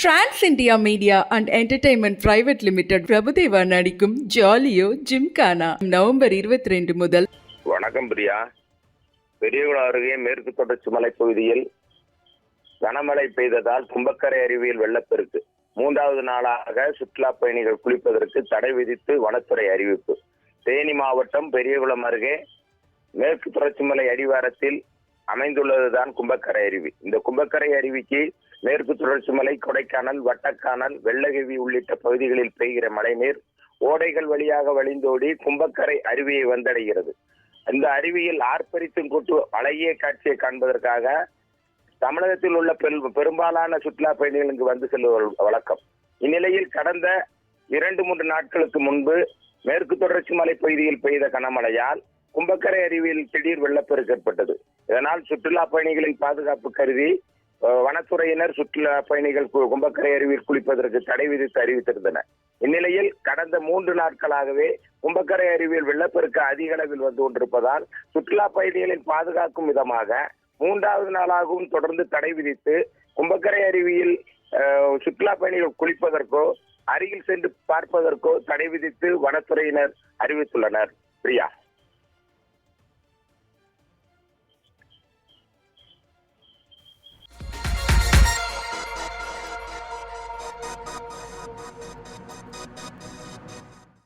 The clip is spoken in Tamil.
Trans India media and entertainment private limited Prabhudeva நடிக்கும் ஜாலியோ ஜிம்கானா நவம்பர் 22 முதல். வணக்கம் பிரியா. பெரியகுளம் அருகே மேற்கு தொடர்ச்சி மலைப்பகுதியில் கனமழை பெய்ததால் கும்பக்கரை அருவியில் வெள்ளப்பெருக்கு. 3வது நாளாக சுற்றுலா பயணிகள் குளிப்பதற்கு தடை விதித்து வனத்துறை அறிவிப்பு. தேனி மாவட்டம் பெரியகுளம் அருகே மேற்கு தொடர்ச்சி மலை அடிவாரத்தில் அமைந்துள்ளதுதான் கும்பக்கரை அருவி. இந்த கும்பக்கரை அருவிக்கு மேற்கு தொடர்ச்சி மலை, கொடைக்கானல், வட்டக்கானல், வெள்ளகிவி உள்ளிட்ட பகுதிகளில் பெய்கிற மழைநீர் ஓடைகள் வழியாக வழிந்தோடி கும்பக்கரை அருவியை வந்தடைகிறது. இந்த அருவியில் ஆர்ப்பரித்தும் கூட்டு அழகிய காட்சியை காண்பதற்காக தமிழகத்தில் உள்ள பெரும்பாலான சுற்றுலா பயணிகள் இங்கு வந்து செல்வது வழக்கம். இந்நிலையில் கடந்த 2-3 நாட்களுக்கு முன்பு மேற்கு தொடர்ச்சி மலை பகுதியில் பெய்த கனமழையால் கும்பக்கரை அருவியில் திடீர் வெள்ளப்பெருக்கு ஏற்பட்டது. இதனால் சுற்றுலா பயணிகளின் பாதுகாப்பு கருதி வனத்துறையினர் சுற்றுலா பயணிகள் கும்பக்கரை அருவியில் குளிப்பதற்கு தடை விதித்து அறிவித்திருந்தனர். இந்நிலையில் கடந்த 3 நாட்களாகவே கும்பக்கரை அருவியில் வெள்ளப்பெருக்கு அதிக அளவில் வந்து கொண்டிருப்பதால் சுற்றுலா பயணிகளின் பாதுகாக்கும் விதமாக 3வது நாளாகவும் தொடர்ந்து தடை விதித்து கும்பக்கரை அருவியில் சுற்றுலா பயணிகள் குளிப்பதற்கோ அருகில் சென்று பார்ப்பதற்கோ தடை விதித்து வனத்துறையினர் அறிவித்துள்ளனர். பிரியா.